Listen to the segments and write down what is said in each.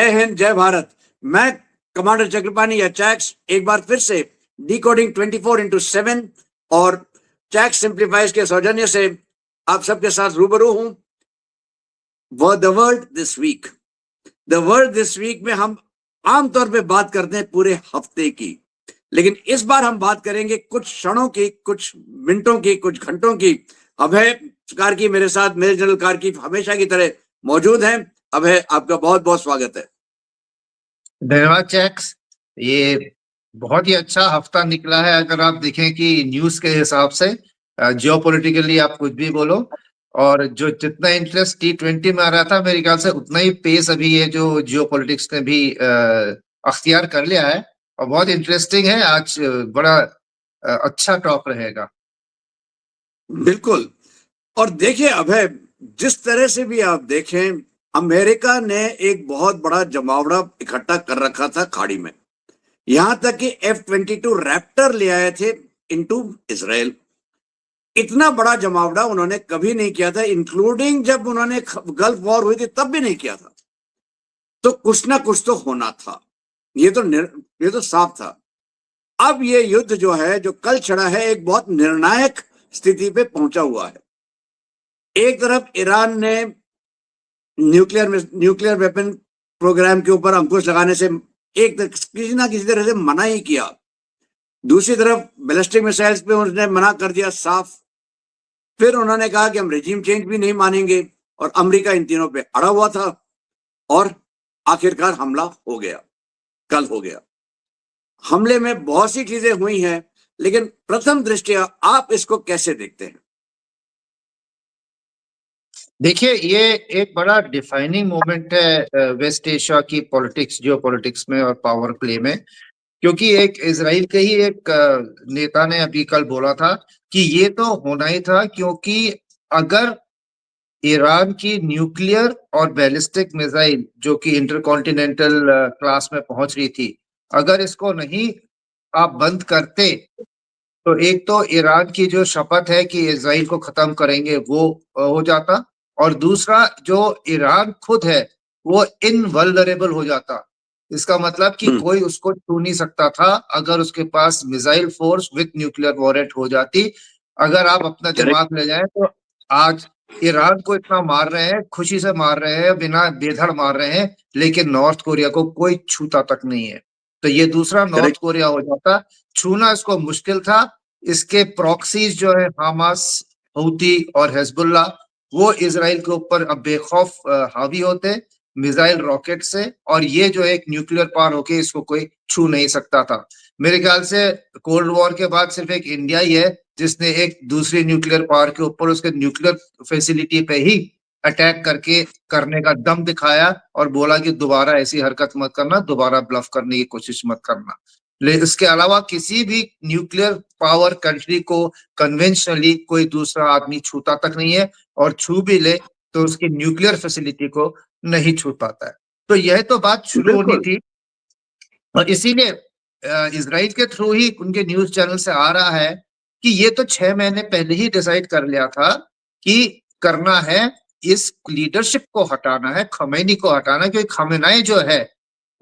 जय हिंद, जय भारत। मैं कमांडर चक्रपाणी या चैक्स एक बार फिर से डिकोडिंग 24x7 और चैक्स सिंप्लीफाइज के सौजन्य से आप सबके साथ रूबरू हूं। The world this week, the world this week में हम आमतौर पे बात करते हैं पूरे हफ्ते की, लेकिन इस बार हम बात करेंगे कुछ क्षणों की, कुछ मिनटों की, कुछ घंटों की। अभय कार्की मेरे साथ, मेजर जनरल कार्की हमेशा की तरह मौजूद हैं। अभय, आपका बहुत बहुत स्वागत है। धन्यवाद चैक्स। ये बहुत ही अच्छा हफ्ता निकला है अगर आप देखें कि न्यूज के हिसाब से जियोपॉलिटिकली आप कुछ भी बोलो, और जो जितना इंटरेस्ट T20 में आ रहा था मेरे ख्याल से उतना ही पेस अभी ये जो जियोपॉलिटिक्स ने भी अख्तियार कर लिया है, और बहुत इंटरेस्टिंग है। आज बड़ा अच्छा टॉप रहेगा। बिल्कुल। और देखिए अभय, जिस तरह से भी आप देखें, अमेरिका ने एक बहुत बड़ा जमावड़ा इकट्ठा कर रखा था खाड़ी में। यहां तक कि F-22 रैप्टर ले आए थे इनटू इजराइल। इतना बड़ा जमावड़ा उन्होंने कभी नहीं किया था, इंक्लूडिंग जब उन्होंने गल्फ वॉर हुई थी तब भी नहीं किया था। तो कुछ ना कुछ तो होना था, ये तो साफ था। अब ये युद्ध जो है, जो कल छिड़ा है, एक बहुत निर्णायक स्थिति पे पहुंचा हुआ है। एक तरफ ईरान ने न्यूक्लियर वेपन प्रोग्राम के ऊपर अंकुश लगाने से किसी ना किसी तरह से मना ही किया। दूसरी तरफ बैलिस्टिक मिसाइल्स पे उन्होंने मना कर दिया साफ। फिर उन्होंने कहा कि हम रेजिम चेंज भी नहीं मानेंगे, और अमेरिका इन तीनों पे अड़ा हुआ था। और आखिरकार हमला हो गया, कल हो गया। हमले में बहुत सी चीजें हुई हैं, लेकिन प्रथम दृष्टया आप इसको कैसे देखते हैं? देखिए, ये एक बड़ा डिफाइनिंग मोमेंट है वेस्ट एशिया की पॉलिटिक्स, जियो पॉलिटिक्स में और पावर प्ले में। क्योंकि एक इजराइल के ही एक नेता ने अभी कल बोला था कि ये तो होना ही था, क्योंकि अगर ईरान की न्यूक्लियर और बैलिस्टिक मिसाइल जो कि इंटरकॉन्टिनेंटल क्लास में पहुंच रही थी, अगर इसको नहीं आप बंद करते तो एक तो ईरान की जो शपथ है कि इजराइल को खत्म करेंगे वो हो जाता, और दूसरा जो ईरान खुद है वो इनवल्नरेबल हो जाता। इसका मतलब कि कोई उसको छू नहीं सकता था अगर उसके पास मिसाइल फोर्स विद न्यूक्लियर वॉरेट हो जाती। अगर आप अपना दिमाग ले जाएं तो आज ईरान को इतना मार रहे हैं, खुशी से मार रहे हैं, बिना बेधड़ मार रहे हैं, लेकिन नॉर्थ कोरिया को कोई छूता तक नहीं है। तो ये दूसरा नॉर्थ कोरिया हो जाता। छूना इसको मुश्किल था। इसके प्रॉक्सीज जो है हमास, हूती और हिजबुल्लाह, वो इजराइल के ऊपर अब बेखौफ हावी होते मिसाइल रॉकेट से, और ये जो एक न्यूक्लियर पावर होके इसको कोई छू नहीं सकता था। मेरे ख्याल से कोल्ड वॉर के बाद सिर्फ एक इंडिया ही है जिसने एक दूसरी न्यूक्लियर पावर के ऊपर उसके न्यूक्लियर फैसिलिटी पे ही अटैक करके करने का दम दिखाया और बोला कि दोबारा ऐसी हरकत मत करना, दोबारा ब्लफ करने की कोशिश मत करना। लेकिन इसके अलावा किसी भी न्यूक्लियर पावर कंट्री को कन्वेंशनली कोई दूसरा आदमी छूता तक नहीं है, और छू भी ले तो उसकी न्यूक्लियर फैसिलिटी को नहीं छू पाता है। तो यह तो बात शुरू होनी थी, और इसीलिए इजराइल के थ्रू ही उनके न्यूज चैनल से आ रहा है कि ये तो 6 महीने पहले ही डिसाइड कर लिया था कि करना है, इस लीडरशिप को हटाना है, खमेनी को हटाना। क्योंकि खमेनाई जो है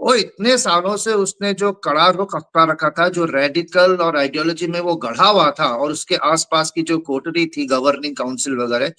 वो इतने सालों से उसने जो कड़ा रुख अपना रखा था, जो रेडिकल और आइडियोलॉजी में वो गढ़ा हुआ था, और उसके आसपास की जो कोटरी थी, गवर्निंग काउंसिल वगैरह,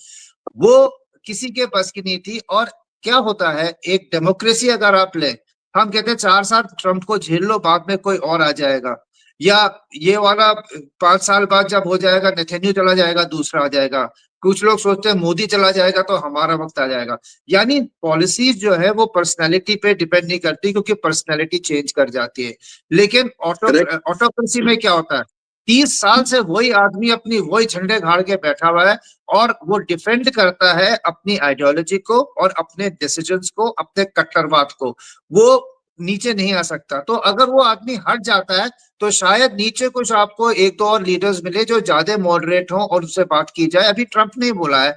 वो किसी के पास की नहीं थी। और क्या होता है, एक डेमोक्रेसी अगर आप ले, हम कहते हैं 4 साल ट्रंप को झेल लो, बाद में कोई और आ जाएगा, या ये वाला 5 साल बाद जब हो जाएगा, नेथन्याहू चला जाएगा, दूसरा आ जाएगा। कुछ लोग सोचते हैं मोदी चला जाएगा तो हमारा वक्त आ जाएगा। यानी पॉलिसीज जो है वो पर्सनैलिटी पे डिपेंड नहीं करती, क्योंकि पर्सनैलिटी चेंज कर जाती है। लेकिन ऑटोक्रेसी में क्या होता है, 30 साल से वही आदमी अपनी वही झंडे गाड़ के बैठा हुआ है, और वो डिफेंड करता है अपनी आइडियोलॉजी को और अपने डिसीजंस को, अपने कट्टरवाद को। वो नीचे नहीं आ सकता। तो अगर वो आदमी हट जाता है तो शायद नीचे कुछ आपको एक दो और लीडर्स मिले जो ज्यादा मॉडरेट हों और उससे बात की जाए। अभी ट्रंप ने बोला है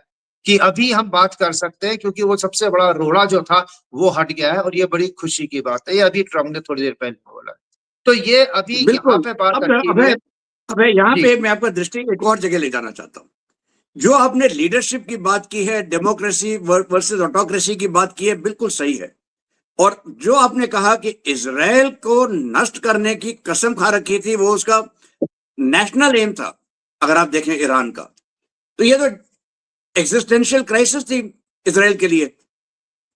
कि अभी हम बात कर सकते हैं, क्योंकि वो सबसे बड़ा रोड़ा जो था वो हट गया है, और ये बड़ी खुशी की बात है। ये अभी ट्रंप ने थोड़ी देर पहले बोला। तो ये अभी यहाँ पे बात अटकी हुई है। अब यहाँ पे मैं आपका दृष्टि एक और जगह ले जाना चाहता हूँ। जो आपने लीडरशिप की बात की है, डेमोक्रेसी वर्सेस ऑटोक्रेसी की बात की है, बिल्कुल सही है। और जो आपने कहा कि इजराइल को नष्ट करने की कसम खा रखी थी, वो उसका नेशनल एम था। अगर आप देखें ईरान का, तो ये तो एग्जिस्टेंशियल क्राइसिस थी इजराइल के लिए।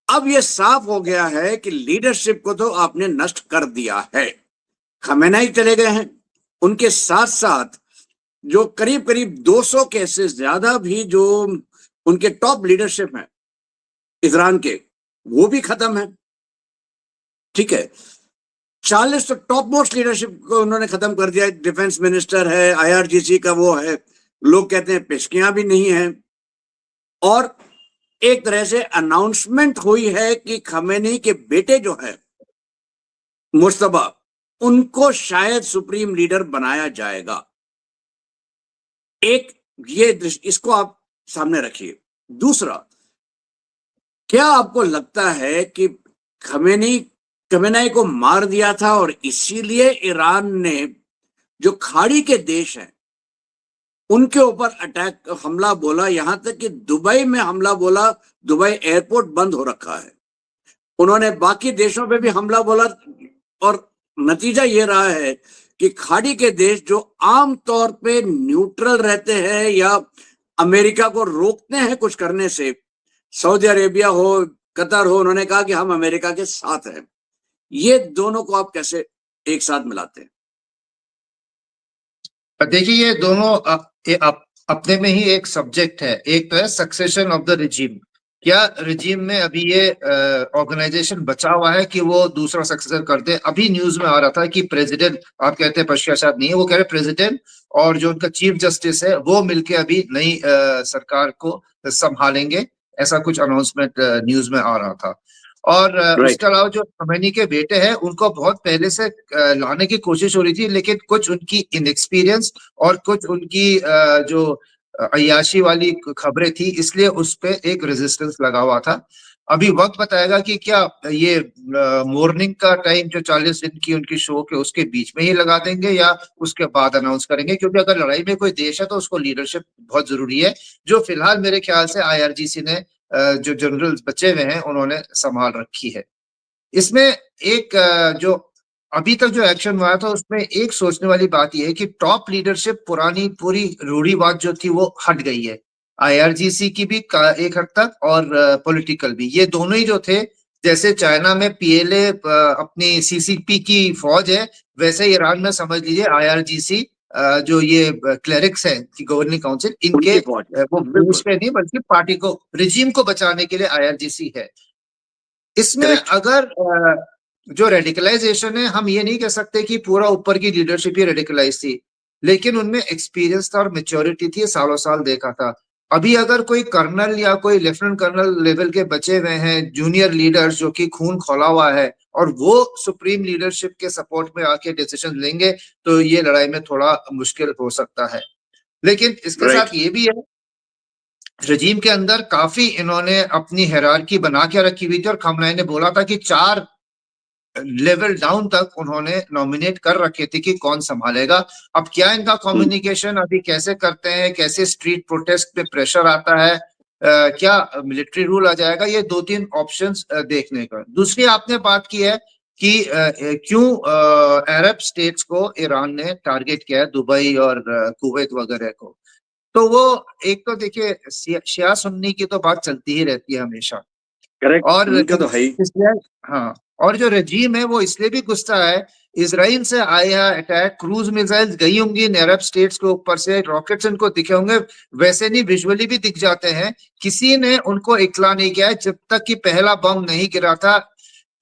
अब ये साफ हो गया है कि लीडरशिप को तो आपने नष्ट कर दिया है। खमेनेई चले गए हैं, उनके साथ साथ जो करीब करीब 200 केसेस ज्यादा भी जो उनके टॉप लीडरशिप हैं ईरान के, वो भी खत्म है। ठीक है, 40 तो टॉप मोस्ट लीडरशिप को उन्होंने खत्म कर दिया। डिफेंस मिनिस्टर है, आईआरजीसी का वो है, लोग कहते हैं पेशकियां भी नहीं है। और एक तरह से अनाउंसमेंट हुई है कि खमेनी के बेटे जो है मुर्तबा, उनको शायद सुप्रीम लीडर बनाया जाएगा। एक ये इसको आप सामने रखिए। दूसरा, क्या आपको लगता है कि खमेनी को मार दिया था और इसीलिए ईरान ने जो खाड़ी के देश हैं उनके ऊपर अटैक हमला बोला, यहां तक कि दुबई में हमला बोला, दुबई एयरपोर्ट बंद हो रखा है। उन्होंने बाकी देशों पे भी हमला बोला और नतीजा ये रहा है कि खाड़ी के देश जो आम तौर पे न्यूट्रल रहते हैं या अमेरिका को रोकते हैं कुछ करने से, सऊदी अरेबिया हो, कतर हो, उन्होंने कहा कि हम अमेरिका के साथ हैं। ये दोनों को आप कैसे एक साथ मिलाते हैं? देखिए, ये दोनों अपने में ही एक सब्जेक्ट है। एक तो है सक्सेशन ऑफ द रिजीम। क्या रिजीम में अभी ये ऑर्गेनाइजेशन बचा हुआ है कि वो दूसरा सक्सेसर कर दे? अभी न्यूज में आ रहा था कि प्रेसिडेंट, आप कहते हैं पश्चाताप नहीं है, वो कह रहे प्रेसिडेंट और जो उनका चीफ जस्टिस है वो मिलके अभी नई सरकार को संभालेंगे। ऐसा कुछ अनाउंसमेंट न्यूज में आ रहा था। और राइट। उसके अलावा जो खमैनी के बेटे हैं उनको बहुत पहले से लाने की कोशिश हो रही थी, लेकिन कुछ उनकी इनएक्सपीरियंस और कुछ उनकी जो अय्याशी वाली खबरें थी, इसलिए उस पे एक रेजिस्टेंस लगा हुआ था। अभी वक्त बताएगा कि क्या ये मॉर्निंग का टाइम जो 40 दिन की उनकी शो के उसके बीच में ही लगा देंगे या उसके बाद अनाउंस करेंगे, क्योंकि अगर लड़ाई में कोई देश है तो उसको लीडरशिप बहुत जरूरी है, जो फिलहाल मेरे ख्याल से आईआरजीसी ने जो जनरल्स बचे हुए हैं उन्होंने संभाल रखी है। इसमें एक जो अभी तक जो एक्शन हुआ था उसमें एक सोचने वाली बात यह है कि टॉप लीडरशिप पुरानी पूरी रूढ़िवाद जो थी वो हट गई है। आईआरजीसी की भी एक हद तक और पॉलिटिकल भी, ये दोनों ही जो थे, जैसे चाइना में पीएलए अपनी सीसीपी की फौज है, वैसे ईरान में समझ लीजिए आईआरजीसी जो ये क्लेरिक्स है कि गवर्निंग काउंसिल, इनके उनकी फौज है, वो देश बिल्कुल। पे नहीं बल्कि पार्टी को, रिजीम को बचाने के लिए आईआरजीसी है। इसमें करेक्ट। अगर जो रेडिकलाइजेशन है, हम ये नहीं कह सकते कि पूरा ऊपर की लीडरशिप ही रेडिकलाइज थी, लेकिन उनमें एक्सपीरियंस था और मेच्योरिटी थी, सालों साल देखा था। अभी अगर कोई कर्नल या कोई लेफ्टिनेंट कर्नल लेवल के बचे हुए हैं जूनियर लीडर्स जो कि खून खोला हुआ है और वो सुप्रीम लीडरशिप के सपोर्ट में आके डिसीजन लेंगे, तो ये लड़ाई में थोड़ा मुश्किल हो सकता है। लेकिन इसके राइट। साथ ये भी है, रजीम के अंदर काफी इन्होंने अपनी हायरार्की बना के रखी हुई थी और खमनाई ने बोला था कि 4 लेवल डाउन तक उन्होंने नॉमिनेट कर रखे थे कि कौन संभालेगा। अब क्या इनका कम्युनिकेशन अभी कैसे करते हैं, कैसे स्ट्रीट प्रोटेस्ट पे प्रेशर आता है, क्या मिलिट्री रूल आ जाएगा, ये 2-3 ऑप्शंस देखने का। दूसरी आपने बात की है कि क्यों अरब स्टेट्स को ईरान ने टारगेट किया है, दुबई और कुवैत वगैरह को। तो वो एक तो देखिए शिया सुन्नी की तो बात चलती ही रहती है हमेशा। करेक्ट, और उनका तो है ही। इसलिए हाँ, और जो रजीम है वो इसलिए भी गुस्सा है, इसराइल से आया अटैक, क्रूज मिसाइल्स गई होंगी इन अरब स्टेट्स के ऊपर से, रॉकेट्स इनको दिखे होंगे, वैसे नहीं विजुअली भी दिख जाते हैं। किसी ने उनको इतला नहीं किया है, जब तक कि पहला बम नहीं गिरा था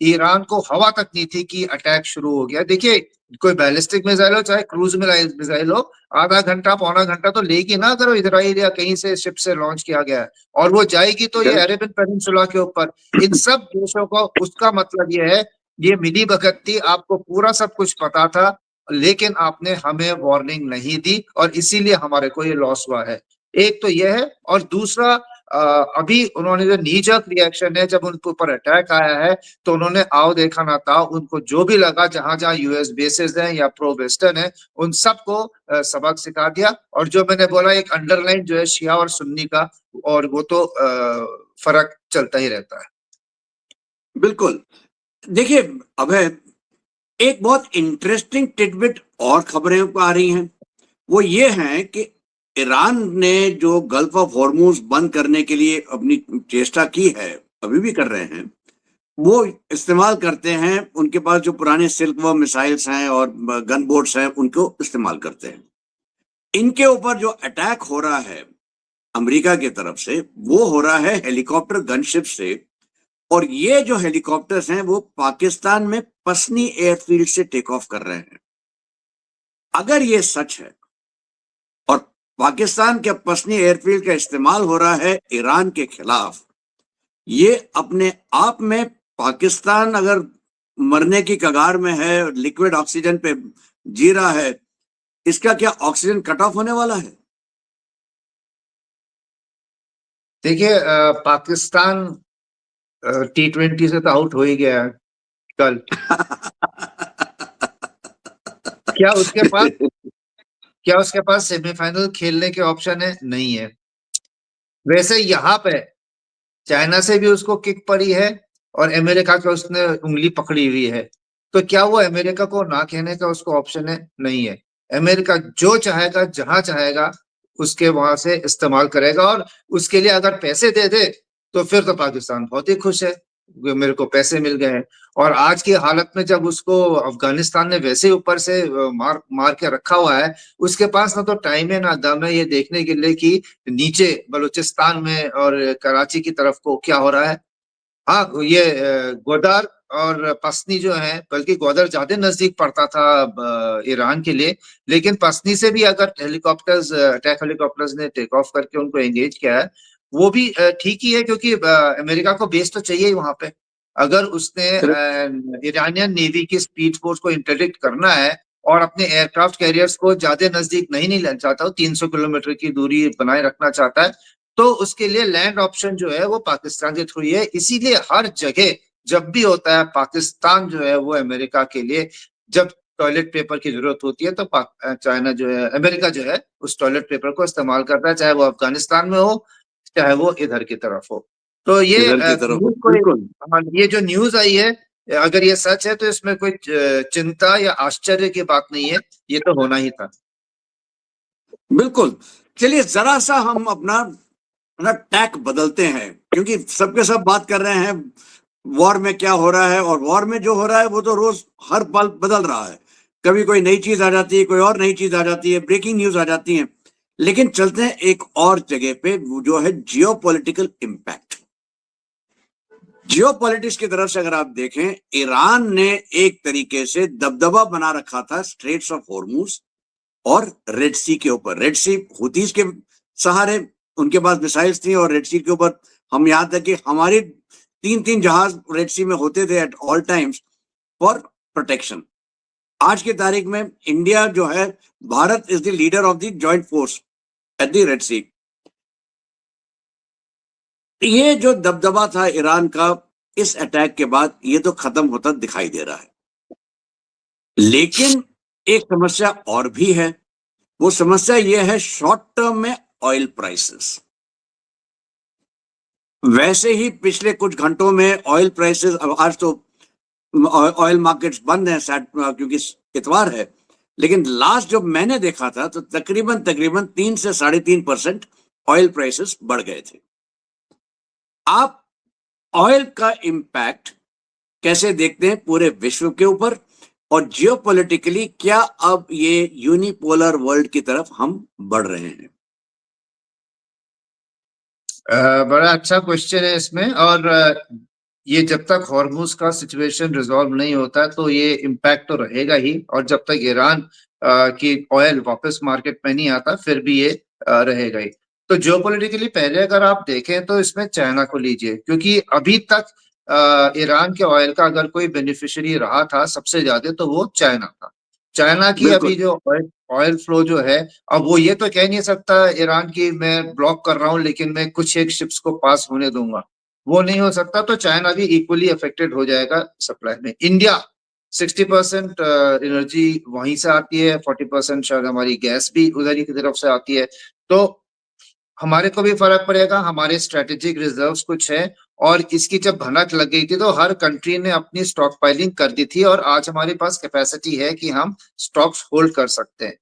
ईरान को हवा तक नहीं थी कि अटैक शुरू हो गया। देखिए, कोई बैलिस्टिक मिसाइल हो चाहे क्रूज मिसाइल हो, आधा घंटा पौना घंटा तो लेगी ना, अगर वो इजराइल या कहीं से शिप से लॉन्च किया गया है, और वो जाएगी तो ये करेक्ट। अरेबियन पेनिनसुला के ऊपर। इन सब देशों को उसका मतलब ये है, ये मिली भगत थी, आपको पूरा सब कुछ पता था, लेकिन आपने हमें वार्निंग नहीं दी और इसीलिए हमारे को ये लॉस हुआ है। एक तो ये है, और दूसरा अभी उन्होंने जो नीजक रिएक्शन है, जब उनके ऊपर अटैक आया है तो उन्होंने आओ देखा ना था, उनको जो भी लगा जहां जहां यूएस बेसिस हैं या प्रो वेस्टर्न है, उन सबको सबक सिखा दिया। और जो मैंने बोला एक अंडरलाइन जो है शिया और सुन्नी का, और वो तो फर्क चलता ही रहता है। बिल्कुल। देखिए अभय, एक बहुत इंटरेस्टिंग टिडबिट और खबरें आ रही हैं। वो ये हैं कि ईरान ने जो गल्फ ऑफ हॉर्मूज बंद करने के लिए अपनी चेष्टा की है, अभी भी कर रहे हैं, वो इस्तेमाल करते हैं, उनके पास जो पुराने सिल्क व मिसाइल्स हैं और गन बोट्स हैं उनको इस्तेमाल करते हैं। इनके ऊपर जो अटैक हो रहा है अमेरिका की तरफ से, वो हो रहा है हेलीकॉप्टर गनशिप से। और ये जो हेलीकॉप्टर्स हैं वो पाकिस्तान में पसनी एयरफील्ड से टेक ऑफ कर रहे हैं। अगर ये सच है और पाकिस्तान के पसनी एयरफील्ड का इस्तेमाल हो रहा है ईरान के खिलाफ, ये अपने आप में पाकिस्तान अगर मरने की कगार में है, लिक्विड ऑक्सीजन पे जी रहा है, इसका क्या ऑक्सीजन कट ऑफ होने वाला है? देखिए पाकिस्तान T20 से तो आउट हो ही गया है कल। क्या उसके पास क्या उसके पास सेमीफाइनल खेलने के ऑप्शन है? नहीं है। वैसे यहाँ पे चाइना से भी उसको किक पड़ी है और अमेरिका का उसने उंगली पकड़ी हुई है। तो क्या वो अमेरिका को ना कहने का उसको ऑप्शन है? नहीं है। अमेरिका जो चाहेगा जहां चाहेगा उसके वहां से इस्तेमाल करेगा, और उसके लिए अगर पैसे दे दे तो फिर तो पाकिस्तान बहुत ही खुश है, मेरे को पैसे मिल गए हैं। और आज की हालत में जब उसको अफगानिस्तान ने वैसे ही ऊपर से मार मार के रखा हुआ है, उसके पास ना तो टाइम है ना दम है ये देखने के लिए कि नीचे बलूचिस्तान में और कराची की तरफ को क्या हो रहा है। हाँ, ये ग्वादर और पसनी जो है, बल्कि ग्वादर ज्यादा नजदीक पड़ता था ईरान के लिए, लेकिन पसनी से भी अगर हेलीकॉप्टर्स, अटैक हेलीकॉप्टर्स ने टेक ऑफ करके उनको एंगेज किया है, वो भी ठीक ही है, क्योंकि अमेरिका को बेस तो चाहिए ही वहां पे। अगर उसने ईरानियन नेवी की स्पीड फोर्स को इंटरडिक्ट करना है और अपने एयरक्राफ्ट कैरियर्स को ज्यादा नजदीक नहीं लेना चाहता, 300 किलोमीटर की दूरी बनाए रखना चाहता है, तो उसके लिए लैंड ऑप्शन जो है वो पाकिस्तान के थ्रू ही है। इसीलिए हर जगह जब भी होता है पाकिस्तान जो है वो अमेरिका के लिए, जब टॉयलेट पेपर की जरूरत होती है तो चाइना जो है, अमेरिका जो है उस टॉयलेट पेपर को इस्तेमाल करता है, चाहे वो अफगानिस्तान में हो चाहे वो इधर की तरफ हो। तो ये इधर की तरफ, न्यूज कोई, बिल्कुल हाँ, ये जो न्यूज आई है, अगर ये सच है तो इसमें कोई चिंता या आश्चर्य की बात नहीं है, ये तो होना ही था। बिल्कुल। चलिए जरा सा हम अपना अपना टैक बदलते हैं, क्योंकि सबके सब बात कर रहे हैं वॉर में क्या हो रहा है, और वॉर में जो हो रहा है वो तो रोज हर पल बदल रहा है। कभी कोई नई चीज आ जाती है, कोई और नई चीज आ जाती है, ब्रेकिंग न्यूज आ जाती है। लेकिन चलते हैं एक और जगह पे, वो जो है जियो पॉलिटिकल इम्पैक्ट। जियो पॉलिटिक्स की तरफ से अगर आप देखें, ईरान ने एक तरीके से दबदबा बना रखा था स्ट्रेट्स ऑफ हॉर्मूज और रेड सी के ऊपर। रेड सी हुतीज के सहारे उनके पास मिसाइल्स थी, और रेड सी के ऊपर हम यहां तक कि हमारी 3-3 जहाज रेड सी में होते थे at all times for protection. आज की तारीख में इंडिया जो है, Bharat is the leader of the joint force at the Red Sea. ये जो दबदबा था ईरान का, इस अटैक के बाद ये तो खत्म होता दिखाई दे रहा है। लेकिन एक समस्या और भी है। वो समस्या ये है शॉर्ट टर्म में ऑयल प्राइसेस। वैसे ही पिछले कुछ घंटों में ऑयल प्राइसेस, आज तो ऑयल मार्केट्स बंद हैं क्योंकि इतवार है, लेकिन लास्ट जब मैंने देखा था तो तकरीबन तकरीबन 3 से 3.5% ऑयल प्राइसेस बढ़ गए थे। आप ऑयल का इम्पैक्ट कैसे देखते हैं पूरे विश्व के ऊपर, और जियोपॉलिटिकली क्या अब ये यूनिपोलर वर्ल्ड की तरफ हम बढ़ रहे हैं? बड़ा अच्छा क्वेश्चन है इसमें, और ये जब तक हॉर्मुज का सिचुएशन रिजॉल्व नहीं होता तो ये इम्पैक्ट तो रहेगा ही, और जब तक ईरान की ऑयल वापस मार्केट में नहीं आता फिर भी ये रहेगा ही। तो जियोपॉलिटिकली पहले अगर आप देखें तो इसमें चाइना को लीजिए, क्योंकि अभी तक ईरान के ऑयल का अगर कोई बेनिफिशियरी रहा था सबसे ज्यादा तो वो चाइना था। चाइना की अभी बिल्कुल। जो ऑयल फ्लो जो है, अब वो ये तो कह नहीं सकता ईरान की मैं ब्लॉक कर रहा हूँ लेकिन मैं कुछ एक शिप्स को पास होने दूंगा, वो नहीं हो सकता। तो चाइना भी इक्वली अफेक्टेड हो जाएगा सप्लाई में। इंडिया 60% एनर्जी वहीं से आती है, 40% शायद हमारी गैस भी उधर ही की तरफ से आती है। तो हमारे को भी फर्क पड़ेगा, हमारे स्ट्रेटेजिक रिजर्व्स कुछ है, और इसकी जब भनक लग गई थी तो हर कंट्री ने अपनी स्टॉक पाइलिंग कर दी थी और आज हमारे पास कैपेसिटी है कि हम स्टॉक्स होल्ड कर सकते हैं।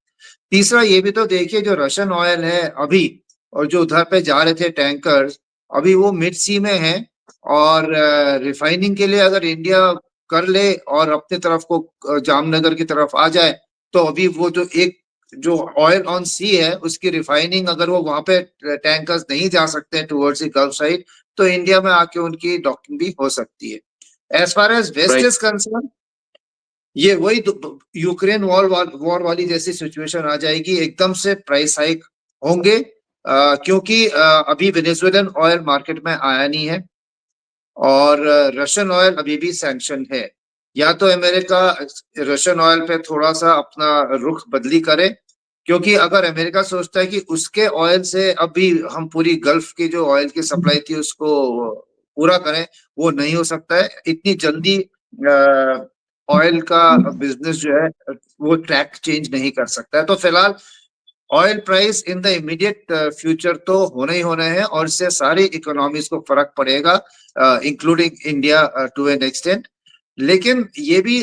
तीसरा ये भी तो देखिए जो रशियन ऑयल है अभी और जो उधर पे जा रहे थे टैंकर्स अभी वो मिड सी में है और रिफाइनिंग के लिए अगर इंडिया कर ले और अपने तरफ को जामनगर की तरफ आ जाए तो अभी वो जो एक जो ऑयल ऑन सी है उसकी रिफाइनिंग अगर वो वहां पे टैंकर्स नहीं जा सकते हैं टुवर्ड्स द गल्फ साइड तो इंडिया में आके उनकी डॉकिंग भी हो सकती है। As far as west right. Is concern ये वही यूक्रेन वॉर वाली जैसी सिचुएशन आ जाएगी, एकदम से प्राइस हाइक होंगे क्योंकि अभी वेनेजुएलन ऑयल मार्केट में आया नहीं है और रशियन ऑयल अभी भी सैंक्शन है। या तो अमेरिका रशियन ऑयल पे थोड़ा सा अपना रुख बदली करे क्योंकि अगर अमेरिका सोचता है कि उसके ऑयल से अभी हम पूरी गल्फ की जो ऑयल की सप्लाई थी उसको पूरा करें, वो नहीं हो सकता है इतनी जल्दी। ऑयल का बिजनेस जो है वो ट्रैक चेंज नहीं कर सकता है। तो फिलहाल oil price in the immediate future तो होने ही होने हैं और इससे सारी इकोनॉमीज को फर्क पड़ेगा including India to an extent. लेकिन ये भी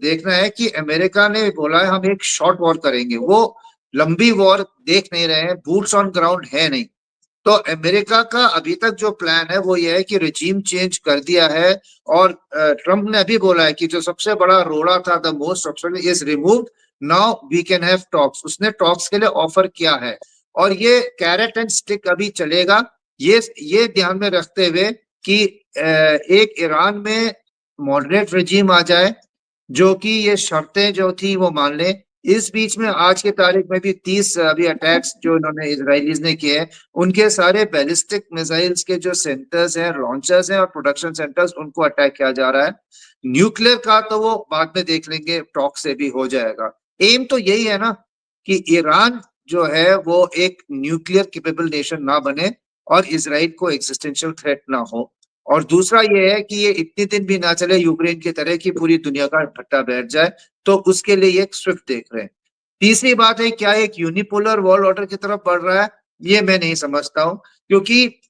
देखना है कि अमेरिका ने बोला है हम एक शॉर्ट वॉर करेंगे, वो लंबी वॉर देख नहीं रहे हैं, बूट्स ऑन ग्राउंड है नहीं। तो अमेरिका का अभी तक जो प्लान है वो ये है कि रिजीम चेंज कर दिया है और ट्रम्प ने अभी बोला है कि जो सबसे बड़ा रोड़ा था the most obstacle is removed, now we can have talks. उसने टॉक्स के लिए ऑफर किया है और ये कैरेट एंड स्टिक अभी चलेगा। ये ध्यान में रखते हुए कि एक ईरान में मॉडरेट रिजीम आ जाए जो कि ये शर्तें जो थी वो मान ले। इस बीच में आज की तारीख में भी 30 अभी अटैक्स जो इन्होंने इजरायलीज ने किए हैं उनके सारे बैलिस्टिक मिसाइल्स के जो सेंटर्स हैं, लॉन्चर्स हैं और प्रोडक्शन सेंटर्स उनको अटैक किया जा रहा है। न्यूक्लियर का तो वो बाद में देख लेंगे, टॉक से भी हो जाएगा। एम तो यही है ना कि ईरान जो है वो एक न्यूक्लियर कैपेबल नेशन ना बने और इसराइल को एग्जिस्टेंशियल थ्रेट ना हो। और दूसरा ये है कि ये इतने दिन भी ना चले यूक्रेन की तरह की पूरी दुनिया का भट्टा बैठ जाए, तो उसके लिए एक स्विफ्ट देख रहे हैं। तीसरी बात है क्या एक यूनिपोलर वर्ल्ड ऑर्डर की तरफ बढ़ रहा है, ये मैं नहीं समझता हूं क्योंकि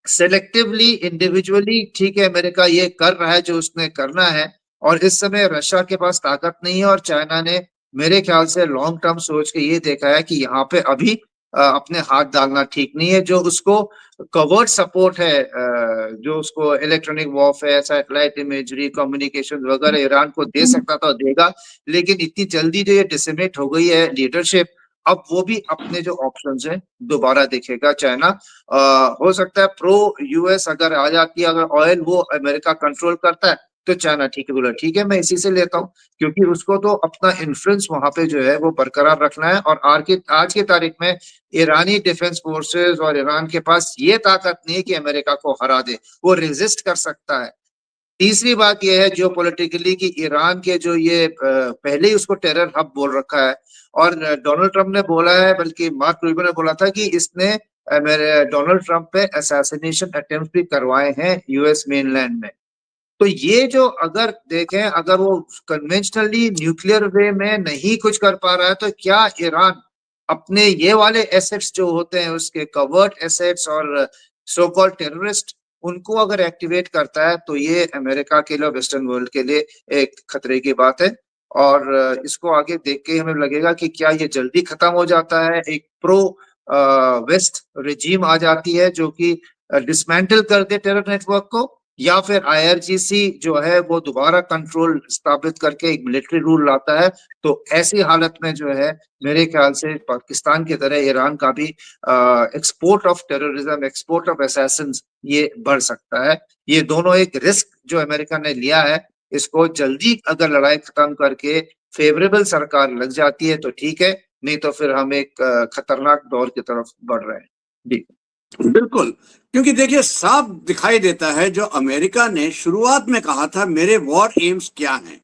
सेलेक्टिवली इंडिविजुअली ठीक है अमेरिका ये कर रहा है जो उसने करना है और इस समय रशिया के पास ताकत नहीं है और चाइना ने मेरे ख्याल से लॉन्ग टर्म सोच के ये देखा है कि यहाँ पे अभी अपने हाथ डालना ठीक नहीं है। जो उसको कवर्ड सपोर्ट है जो उसको electronic warfare, satellite imagery, communication वगैरह ईरान को दे सकता था देगा, लेकिन इतनी जल्दी जो ये डिसमिनेट हो गई है लीडरशिप, अब वो भी अपने जो ऑप्शंस हैं दोबारा देखेगा चाइना। हो सकता है प्रो यूएस अगर आ जाती है, अगर ऑयल वो अमेरिका कंट्रोल करता है तो चाइना ठीक है बोला ठीक है मैं इसी से लेता हूँ क्योंकि उसको तो अपना इन्फ्लुएंस वहां पे जो है वो बरकरार रखना है। और आज की तारीख में ईरानी डिफेंस फोर्सेस और ईरान के पास ये ताकत नहीं है कि अमेरिका को हरा दे, वो रेजिस्ट कर सकता है। तीसरी बात यह है जियोपॉलिटिकली कि ईरान के जो ये पहले ही उसको टेरर हब बोल रखा है और डोनाल्ड ट्रंप ने बोला है, बल्कि मार्क रूबियो ने बोला था कि इसने मेरे डोनाल्ड ट्रंप पे असैसिनेशन अटेम्प्ट भी करवाए हैं यूएस मेनलैंड में। तो ये जो अगर देखें अगर वो कन्वेंशनली न्यूक्लियर वे में नहीं कुछ कर पा रहा है तो क्या ईरान अपने ये वाले एसेट्स जो होते हैं उसके कवर्ड एसेट्स और सो कॉल्ड टेररिस्ट उनको अगर एक्टिवेट करता है तो ये अमेरिका के लिए वेस्टर्न वर्ल्ड के लिए एक खतरे की बात है। और इसको आगे देख के हमें लगेगा कि क्या ये जल्दी खत्म हो जाता है, एक प्रो वेस्ट रिजीम आ जाती है जो कि डिसमेंटल कर दे टेरर नेटवर्क को, या फिर आईआरजीसी जो है वो दोबारा कंट्रोल स्थापित करके एक मिलिट्री रूल लाता है। तो ऐसी हालत में जो है मेरे ख्याल से पाकिस्तान की तरह ईरान का भी export of terrorism, export of Assassin's ये बढ़ सकता है। ये दोनों एक रिस्क जो अमेरिका ने लिया है, इसको जल्दी अगर लड़ाई खत्म करके फेवरेबल सरकार लग जाती है तो ठीक है, नहीं तो फिर हम एक खतरनाक दौर की तरफ बढ़ रहे हैं। जी बिल्कुल, क्योंकि देखिए साफ दिखाई देता है जो अमेरिका ने शुरुआत में कहा था मेरे वॉर एम्स क्या हैं,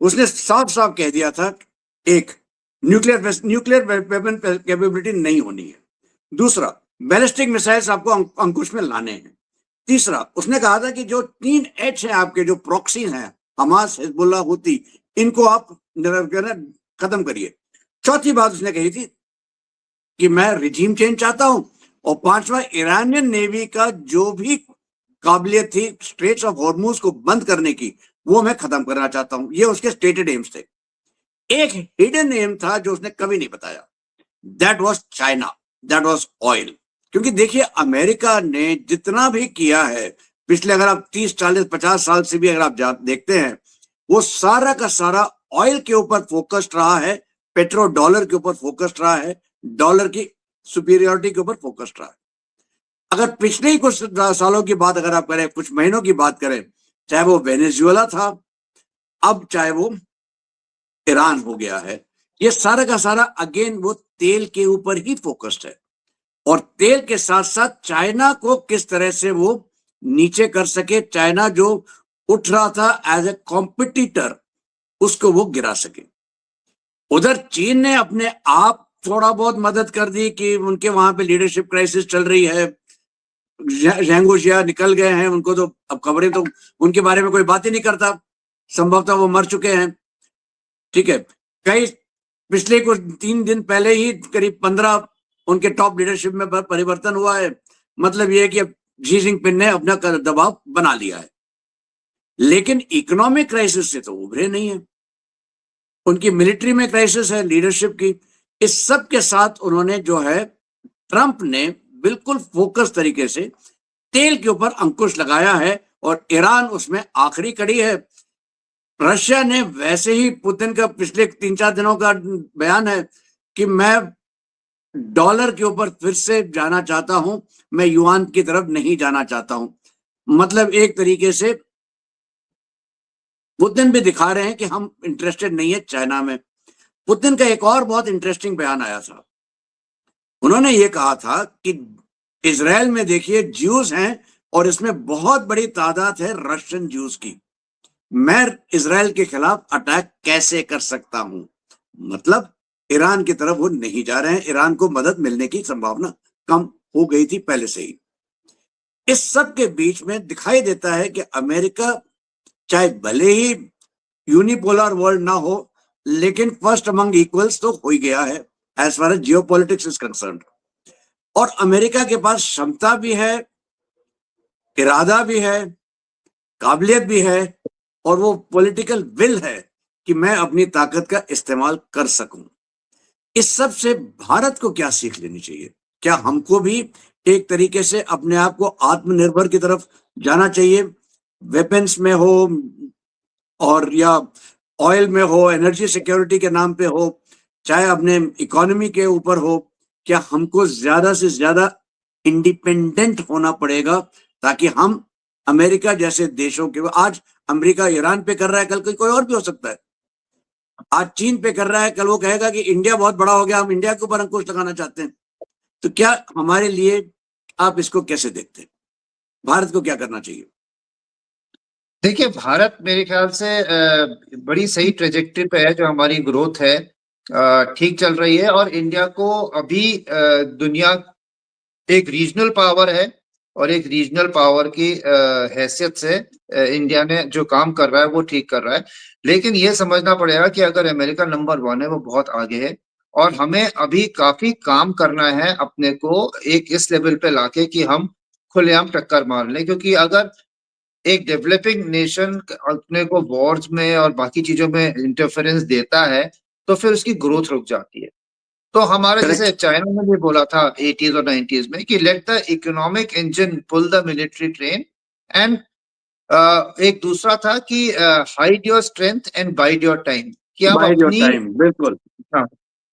उसने साफ साफ कह दिया था एक न्यूक्लियर वेपन कैपेबिलिटी नहीं होनी है, दूसरा बैलिस्टिक मिसाइल्स आपको अंकुश में लाने हैं, तीसरा उसने कहा था कि जो 3H हैं आपके जो प्रॉक्सी हैं हमास, हिजबुल्लाह, हुती, इनको आप खत्म करिए। चौथी बात उसने कही थी कि मैं रिजीम चेंज चाहता हूं और पांचवा ईरानियन नेवी का जो भी काबिलियत थी स्ट्रेट्स ऑफ हॉर्मूज को बंद करने की, वो मैं खत्म करना चाहता हूं। ये उसके स्टेटेड एम्स थे। एक हिडन एम था जो उसने कभी नहीं बताया, that was China, that was oil. क्योंकि देखिए अमेरिका ने जितना भी किया है पिछले, अगर आप 30 40 50 साल से भी अगर आप देखते हैं, वो सारा का सारा ऑयल के ऊपर फोकस्ड रहा है, पेट्रो डॉलर के ऊपर फोकस्ड रहा है, डॉलर की सुपीरियरिटी के ऊपर फोकस्ड रहा है। अगर पिछले ही कुछ सालों की बात अगर आप करें, कुछ महीनों की बात करें, चाहे वो वेनेजुएला था, अब चाहे वो ईरान हो गया है, ये सारा का सारा अगेन वो तेल के ऊपर ही फोकस्ड है। और तेल के साथ साथ चाइना को किस तरह से वो नीचे कर सके, चाइना जो उठ रहा था एज ए कॉम्पिटिटर, उसको वो गिरा सके। उधर चीन ने अपने आप थोड़ा बहुत मदद कर दी कि उनके वहां पे लीडरशिप क्राइसिस चल रही है, झैंगुशिया निकल गए हैं, उनको तो अब खबरें तो उनके बारे में कोई बात ही नहीं करता, संभवतः वो मर चुके हैं। ठीक है, कई पिछले कुछ 3 दिन पहले ही करीब 15 उनके टॉप लीडरशिप में परिवर्तन हुआ है। मतलब यह है कि शी जिनपिंग ने अपना दबाव बना लिया है, लेकिन इकोनॉमिक क्राइसिस से तो उभरे नहीं है। उनकी मिलिट्री में क्राइसिस है, लीडरशिप की। इस सब के साथ उन्होंने जो है, ट्रंप ने बिल्कुल फोकस तरीके से तेल के ऊपर अंकुश लगाया है, और ईरान उसमें आखिरी कड़ी है। रशिया ने वैसे ही, पुतिन का पिछले 3-4 दिनों का बयान है कि मैं डॉलर के ऊपर फिर से जाना चाहता हूं, मैं युआन की तरफ नहीं जाना चाहता हूं। मतलब एक तरीके से पुतिन भी दिखा रहे हैं कि हम इंटरेस्टेड नहीं है चाइना में। पुतिन का एक और बहुत इंटरेस्टिंग बयान आया था। उन्होंने ये कहा था कि इजराइल में देखिए ज्यूज हैं, और इसमें बहुत बड़ी तादाद है रशियन ज्यूज की, मैं इजराइल के खिलाफ अटैक कैसे कर सकता हूं। मतलब ईरान की तरफ वो नहीं जा रहे हैं, ईरान को मदद मिलने की संभावना कम हो गई थी पहले से ही। इस सब के बीच में दिखाई देता है कि अमेरिका चाहे भले ही यूनिपोलर वर्ल्ड ना हो, लेकिन फर्स्ट अमंग इक्वल्स तो हो ही गया है as far as geopolitics is concerned. और अमेरिका के पास क्षमता भी है, इरादा भी है, काबिलियत भी है, और वो पॉलिटिकल विल है कि मैं अपनी ताकत का इस्तेमाल कर सकूं। इस सब से भारत को क्या सीख लेनी चाहिए? क्या हमको भी एक तरीके से अपने आप को आत्मनिर्भर की तरफ जाना चाहिए, वेपन्स में हो और या ऑयल में हो, एनर्जी सिक्योरिटी के नाम पे हो, चाहे अपने इकोनॉमी के ऊपर हो? क्या हमको ज्यादा से ज्यादा इंडिपेंडेंट होना पड़ेगा, ताकि हम अमेरिका जैसे देशों के, आज अमेरिका ईरान पे कर रहा है, कल कोई और भी हो सकता है। आज चीन पे कर रहा है, कल वो कहेगा कि इंडिया बहुत बड़ा हो गया, हम इंडिया के ऊपर अंकुश लगाना चाहते हैं। तो क्या हमारे लिए, आप इसको कैसे देखते हैं? भारत को क्या करना चाहिए? देखिए, भारत मेरे ख्याल से बड़ी सही ट्रेजेक्टरी पे है। जो हमारी ग्रोथ है ठीक चल रही है, और इंडिया को अभी दुनिया एक रीजनल पावर है, और एक रीजनल पावर की हैसियत से इंडिया ने जो काम कर रहा है वो ठीक कर रहा है। लेकिन ये समझना पड़ेगा कि अगर अमेरिका नंबर 1 है, वो बहुत आगे है, और हमें अभी काफी काम करना है अपने को एक इस लेवल पे लाके कि हम खुलेआम टक्कर मार लें। क्योंकि अगर एक डेवलपिंग नेशन अपने को वॉर्स में और बाकी चीजों में इंटरफेरेंस देता है, तो फिर उसकी ग्रोथ रुक जाती है। तो हमारे जैसे करेक्ट। चाइना ने भी बोला था 80s और 90s में कि let the economic engine pull the military train, and एक दूसरा था कि hide your strength and bide your time, कि आप बाय योर अपनी, टाइम, बिल्कुल। हाँ,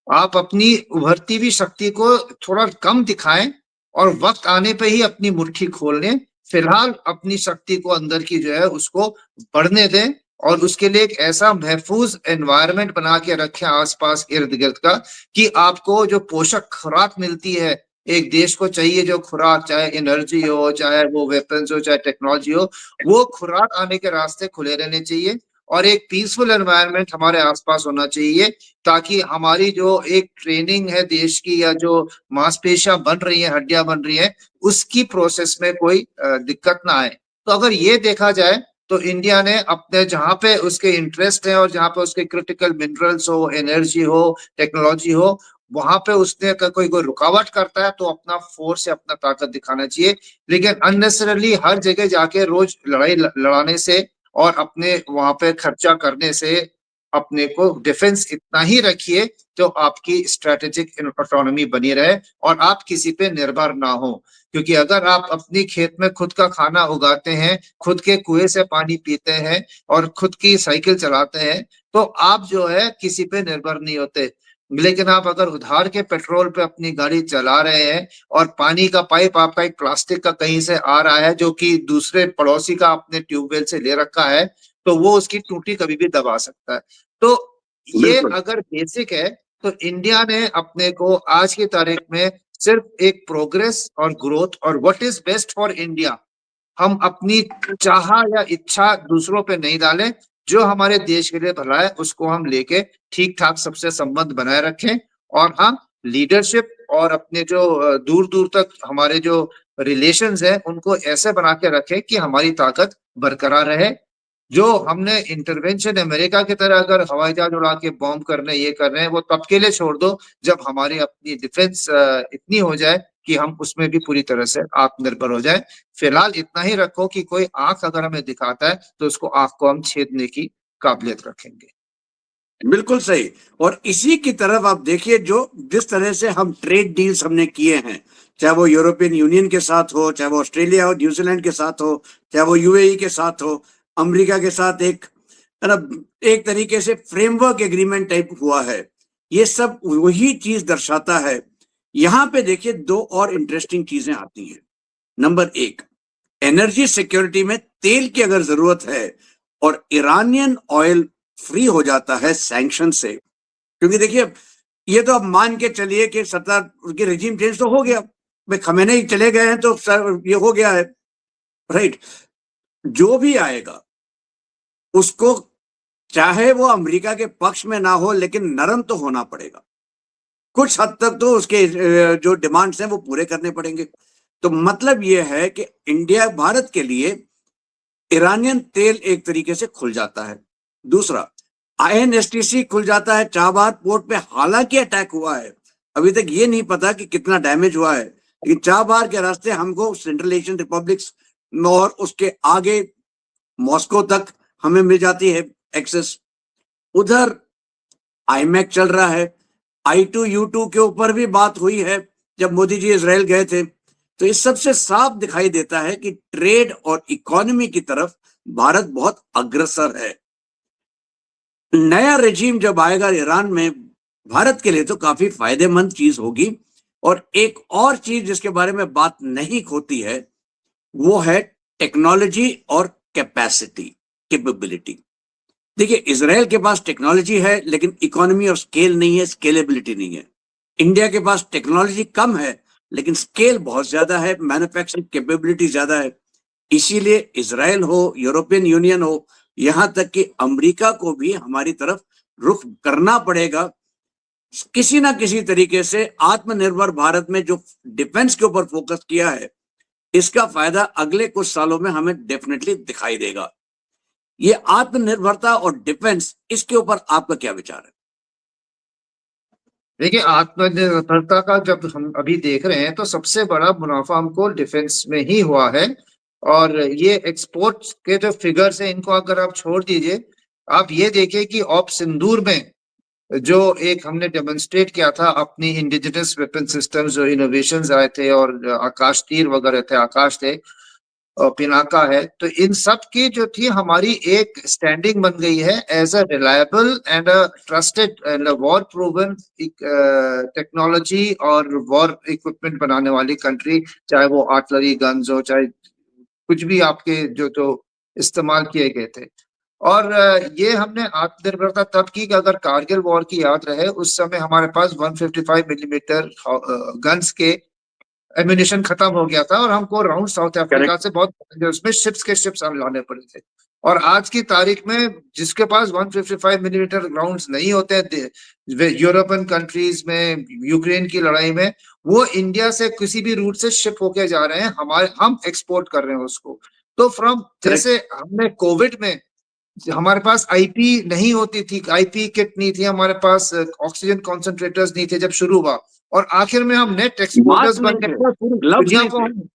आप अपनी उभरती हुई शक्ति को थोड़ा कम दिखाएं, और वक्त आने पे ही अपनी मुट्ठी खोल लें। फिलहाल अपनी शक्ति को अंदर की जो है उसको बढ़ने दें, और उसके लिए एक ऐसा महफूज एनवायरनमेंट बना के रखें आसपास इर्द गिर्द का, कि आपको जो पोषक खुराक मिलती है, एक देश को चाहिए जो खुराक, चाहे एनर्जी हो, चाहे वो वेपन्स हो, चाहे टेक्नोलॉजी हो, वो खुराक आने के रास्ते खुले रहने चाहिए। और एक पीसफुल एनवायरनमेंट हमारे आसपास होना चाहिए, ताकि हमारी जो एक ट्रेनिंग है देश की, या जो मांसपेशियां बन रही है, हड्डियां बन रही है, उसकी प्रोसेस में कोई दिक्कत ना आए। तो अगर ये देखा जाए, तो इंडिया ने अपने जहां पे उसके इंटरेस्ट है, और जहां पे उसके क्रिटिकल मिनरल्स हो, एनर्जी हो, टेक्नोलॉजी हो, वहां पे उसने अगर कोई कोई रुकावट करता है तो अपना फोर्स या अपना ताकत दिखाना चाहिए, लेकिन अननेसेसरली हर जगह जाके रोज लड़ाई लड़ाने से और अपने वहां पे खर्चा करने से अपने को डिफेंस इतना ही रखिए जो आपकी स्ट्रेटेजिक ऑटोनॉमी बनी रहे और आप किसी पे निर्भर ना हो। क्योंकि अगर आप अपनी खेत में खुद का खाना उगाते हैं, खुद के कुएं से पानी पीते हैं और खुद की साइकिल चलाते हैं, तो आप जो है किसी पे निर्भर नहीं होते। लेकिन आप अगर उधार के पेट्रोल पे अपनी गाड़ी चला रहे हैं और पानी का पाइप आपका एक प्लास्टिक का कहीं से आ रहा है जो कि दूसरे पड़ोसी का आपने ट्यूबवेल से ले रखा है, तो वो उसकी टूटी कभी भी दबा सकता है। तो ये बिल्कुल अगर बेसिक है, तो इंडिया ने अपने को आज की तारीख में सिर्फ एक प्रोग्रेस और ग्रोथ और what is best for India, हम अपनी चाह या इच्छा दूसरों पे नहीं डालें, जो हमारे देश के लिए भला है उसको हम लेके ठीक ठाक सबसे संबंध बनाए रखें। और हाँ, लीडरशिप और अपने जो दूर दूर तक हमारे जो रिलेशंस हैं उनको ऐसे बना के रखें कि हमारी ताकत बरकरार रहे। जो हमने इंटरवेंशन अमेरिका की तरह अगर हवाई जहाज उड़ा के बॉम्ब करने ये कर रहे हैं, वो तब के लिए छोड़ दो जब हमारी अपनी डिफेंस इतनी हो जाए कि हम उसमें भी पूरी तरह से आत्मनिर्भर हो जाए। फिलहाल इतना ही रखो कि कोई आंख अगर हमें दिखाता है तो उसको आंख को हम छेदने की काबिलियत रखेंगे। बिल्कुल सही। और इसी की तरफ आप देखिए, जो जिस तरह से हम ट्रेड डील्स हमने किए हैं, चाहे वो यूरोपियन यूनियन के साथ हो, चाहे वो ऑस्ट्रेलिया और न्यूजीलैंड के साथ हो, चाहे वो यूएई के साथ हो, अमेरिका के साथ एक एक तरीके से फ्रेमवर्क एग्रीमेंट टाइप हुआ है। ये सब वही चीज दर्शाता है। यहाँ पे देखिए दो और इंटरेस्टिंग चीजें आती हैं। नंबर एक, एनर्जी सिक्योरिटी में तेल की अगर जरूरत है और ईरानियन ऑयल फ्री हो जाता है सैंक्शन से, क्योंकि देखिए ये तो अब मान के चलिए कि सरकार की रेजिम चेंज तो हो गया, भाई खमेने ही चले गए हैं तो ये हो गया है, राइट। जो भी आएगा उसको, चाहे वो अमेरिका के पक्ष में ना हो, लेकिन नरम तो होना पड़ेगा। कुछ हद तक तो उसके जो डिमांड्स हैं वो पूरे करने पड़ेंगे। तो मतलब ये है कि इंडिया भारत के लिए ईरानियन तेल एक तरीके से खुल जाता है। दूसरा, आईएनएसटीसी खुल जाता है चाबहार पोर्ट पे। हालांकि अटैक हुआ है, अभी तक ये नहीं पता कि कितना डैमेज हुआ है, लेकिन चाबहार के रास्ते हमको सेंट्रल एशियन रिपब्लिक्स और उसके आगे मॉस्को तक हमें मिल जाती है एक्सेस। उधर आईमैक चल रहा है, I2U2 के ऊपर भी बात हुई है जब मोदी जी इजराइल गए थे। तो इस सबसे साफ दिखाई देता है कि ट्रेड और इकोनॉमी की तरफ भारत बहुत अग्रसर है। नया रेजीम जब आएगा ईरान में, भारत के लिए तो काफी फायदेमंद चीज होगी। और एक और चीज जिसके बारे में बात नहीं होती है वो है टेक्नोलॉजी और कैपेसिटी, कैपेबिलिटी। देखिए इजराइल के पास टेक्नोलॉजी है लेकिन इकोनॉमी और स्केल नहीं है, स्केलेबिलिटी नहीं है। इंडिया के पास टेक्नोलॉजी कम है लेकिन स्केल बहुत ज्यादा है, मैन्युफैक्चरिंग कैपेबिलिटी ज्यादा है। इसीलिए इजराइल हो, यूरोपियन यूनियन हो, यहां तक कि अमेरिका को भी हमारी तरफ रुख करना पड़ेगा। किसी ना किसी तरीके से आत्मनिर्भर भारत में जो डिफेंस के ऊपर फोकस किया है, इसका फायदा अगले कुछ सालों में हमें डेफिनेटली दिखाई देगा। ये आत्मनिर्भरता और डिफेंस, इसके ऊपर आपका क्या विचार है? देखिए, आत्मनिर्भरता का जब हम अभी देख रहे हैं तो सबसे बड़ा मुनाफा हमको डिफेंस में ही हुआ है। और ये एक्सपोर्ट के जो फिगर्स हैं इनको अगर आप छोड़ दीजिए, आप ये देखिए कि ऑप सिंदूर में जो एक हमने डेमोन्स्ट्रेट किया था अपनी इंडिजिनस वेपन सिस्टम्स, जो इनोवेशंस आए थे और आकाश तीर वगैरह थे, आकाश थे और पिनाका है, तो इन सब की जो थी हमारी एक स्टैंडिंग बन गई है as a reliable and a trusted and war proven technology और वॉर इक्विपमेंट बनाने वाली कंट्री। चाहे वो आर्टिलरी गन्स हो, चाहे कुछ भी आपके जो जो इस्तेमाल किए गए थे। और ये हमने आत्मनिर्भरता तब की कि अगर कारगिल वॉर की याद रहे, उस समय हमारे पास 155 मिलीमीटर गन्स के एम्यूनिशन खत्म हो गया था और हमको राउंड साउथ अफ्रीका करेक्ट। से बहुत उसमें शिप्स हम लाने पड़े थे। और आज की तारीख में जिसके पास 155 मिलीमीटर राउंड्स नहीं होते यूरोपियन कंट्रीज में, यूक्रेन की लड़ाई में, वो इंडिया से किसी भी रूट से शिप होके जा रहे हैं, हमारे हम एक्सपोर्ट कर रहे हैं उसको। तो फ्रॉम करेक्ट। जैसे हमने कोविड में हमारे पास आईपी नहीं होती थी, आईपी किट नहीं थी हमारे पास, ऑक्सीजन कॉन्सेंट्रेटर्स नहीं थे जब शुरू हुआ, और आखिर में हम नेट एक्सपोर्टर्स मास्क बन नहीं गए थे, थे और पूरी ग्लव्स दुनिया नहीं को थे। हम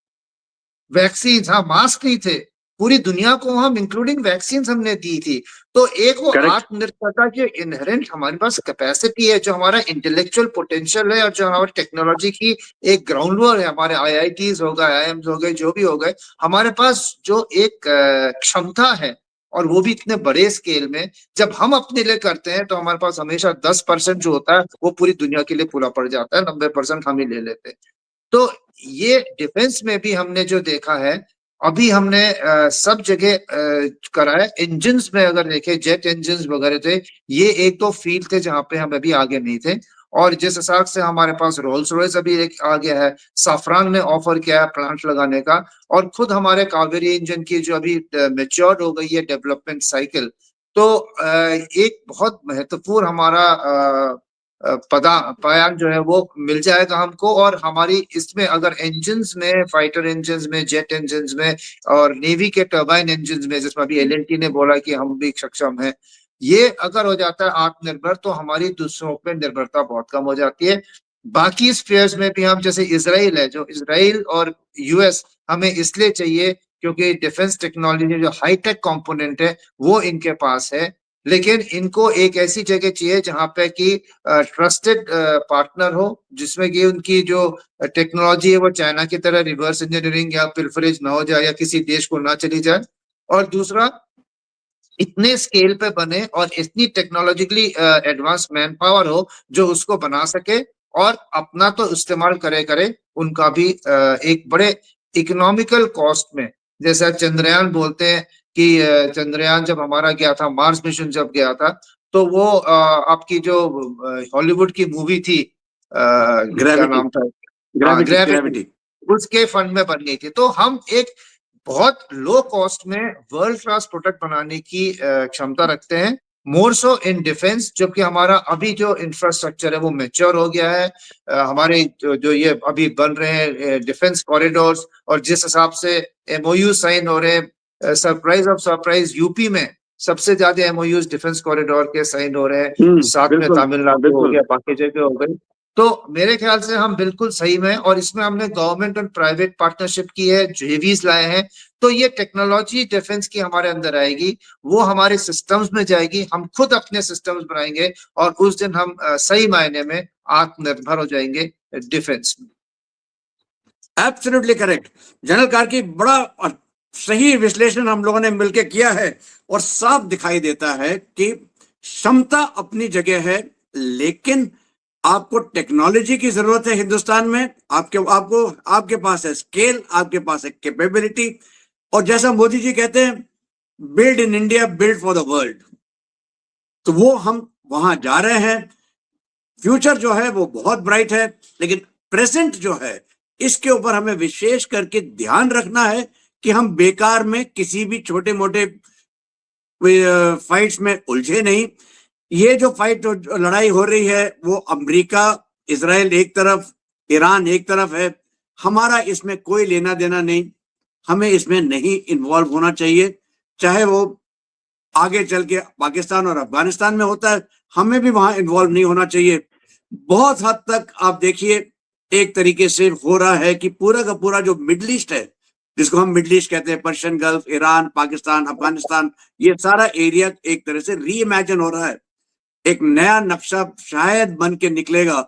वैक्सीन, हाँ मास्क नहीं थे, पूरी दुनिया को हम इंक्लूडिंग वैक्सीन हमने दी थी। तो एक वो करेक्ट। आत्मनिर्भरता की इनहेरेंट हमारे पास कैपेसिटी है, जो हमारा इंटेलेक्चुअल पोटेंशियल है और जो हमारी टेक्नोलॉजी की एक ग्राउंड वर्क है, हमारे आईआईटीज हो गए, आईआईएम्स हो गए, जो भी हो गए, हमारे पास जो एक क्षमता है, और वो भी इतने बड़े स्केल में, जब हम अपने लिए करते हैं तो हमारे पास हमेशा 10% जो होता है वो पूरी दुनिया के लिए पूरा पड़ जाता है, 90% हम ही ले लेते हैं। तो ये डिफेंस में भी हमने जो देखा है, अभी हमने सब जगह करा है। इंजन्स में अगर देखें, जेट इंजन्स वगैरह थे, ये एक दो फील्ड थे जहां पे हम अभी आगे नहीं थे, और जिस हिसाब से हमारे पास रोल्स रॉयस अभी एक आ गया है, साफरान ने ऑफर किया है प्लांट लगाने का, और खुद हमारे कावेरी इंजन की जो अभी मेच्योर हो गई है डेवलपमेंट साइकिल, तो एक बहुत महत्वपूर्ण हमारा पायान जो है वो मिल जाएगा हमको। और हमारी इसमें अगर इंजन्स में, फाइटर इंजन्स में, जेट इंजन्स में, और नेवी के टर्बाइन इंजन्स में, जिसमें अभी एलएनटी ने बोला कि हम भी सक्षम हैं, ये अगर हो जाता है आत्मनिर्भर, तो हमारी दूसरों पर निर्भरता बहुत कम हो जाती है। बाकी स्पेयर्स में भी हम, जैसे इसराइल है, जो इसराइल और यूएस हमें इसलिए चाहिए क्योंकि डिफेंस टेक्नोलॉजी जो हाईटेक कंपोनेंट है वो इनके पास है, लेकिन इनको एक ऐसी जगह चाहिए जहां पे कि ट्रस्टेड पार्टनर हो, जिसमें कि उनकी जो टेक्नोलॉजी है वो चाइना की तरह रिवर्स इंजीनियरिंग या पिल्फरेज ना हो जाए या किसी देश को ना चली जाए। और दूसरा, इतने स्केल पे बने और इतनी टेक्नोलॉजिकली एडवांस मैन पावर हो जो उसको बना सके, और अपना तो इस्तेमाल करे करे, उनका भी एक बड़े इकोनॉमिकल कॉस्ट में, जैसा चंद्रयान बोलते हैं कि चंद्रयान जब हमारा गया था, मार्स मिशन जब गया था, तो वो आपकी जो हॉलीवुड की मूवी थी, क्या ग्रेविटी, नाम था, हाँ ग्रेविटी, ग्रेविटी, ग्रेविटी। उसके फंड में बननी थी। तो हम एक बहुत लो कॉस्ट में वर्ल्ड क्लास प्रोडक्ट बनाने की क्षमता रखते हैं, मोर सो इन डिफेंस, जबकि हमारा अभी जो इंफ्रास्ट्रक्चर है वो मेच्योर हो गया है। हमारे जो ये अभी बन रहे हैं डिफेंस कॉरिडोर्स, और जिस हिसाब से एमओयू साइन हो रहे हैं, सरप्राइज ऑफ सरप्राइज, यूपी में सबसे ज्यादा एमओयूज डिफेंस कॉरिडोर के साइन हो रहे हैं, साथ में बिल्कुल, तमिलनाडु हो बिल्कुल। गया, बाकी जगह हो गई। तो मेरे ख्याल से हम बिल्कुल सही में, और इसमें हमने गवर्नमेंट और प्राइवेट पार्टनरशिप की है, जेवीज लाए हैं, तो ये टेक्नोलॉजी डिफेंस की हमारे अंदर आएगी, वो हमारे सिस्टम्स में जाएगी, हम खुद अपने सिस्टम्स बनाएंगे, और उस दिन हम सही मायने में आत्मनिर्भर हो जाएंगे डिफेंस में। Absolutely correct. जनरल कार्की, बड़ा सही विश्लेषण हम लोगों ने मिलकर किया है, और साफ दिखाई देता है कि क्षमता अपनी जगह है, लेकिन आपको टेक्नोलॉजी की जरूरत है हिंदुस्तान में। आपके पास है स्केल, आपके पास है कैपेबिलिटी, और जैसा मोदी जी कहते हैं, build in India, build for the world. तो वो हम वहां जा रहे हैं। फ्यूचर जो है वो बहुत ब्राइट है, लेकिन प्रेजेंट जो है, इसके ऊपर हमें विशेष करके ध्यान रखना है कि हम बेकार में किसी भी छोटे मोटे फाइट्स में उलझे नहीं। ये जो फाइट, जो लड़ाई हो रही है, वो अमेरिका इजराइल एक तरफ, ईरान एक तरफ है, हमारा इसमें कोई लेना देना नहीं। हमें इसमें नहीं इन्वॉल्व होना चाहिए, चाहे वो आगे चल के पाकिस्तान और अफगानिस्तान में होता है, हमें भी वहां इन्वॉल्व नहीं होना चाहिए। बहुत हद तक आप देखिए, एक तरीके से हो रहा है कि पूरा का पूरा जो मिडल ईस्ट है, जिसको हम मिडल ईस्ट कहते हैं, Persian gulf, Iran, Pakistan, Afghanistan, ये सारा एरिया एक तरह से री इमेजिन हो रहा है। एक नया नक्शा शायद बन के निकलेगा,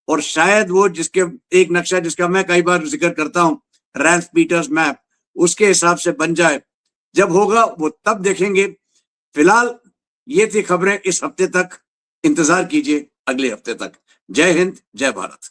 और शायद वो जिसके एक नक्शा जिसका मैं कई बार जिक्र करता हूं, रैल्फ पीटर्स मैप, उसके हिसाब से बन जाए। जब होगा वो तब देखेंगे। फिलहाल ये थी खबरें इस हफ्ते तक, इंतजार कीजिए अगले हफ्ते तक। जय हिंद, जय भारत।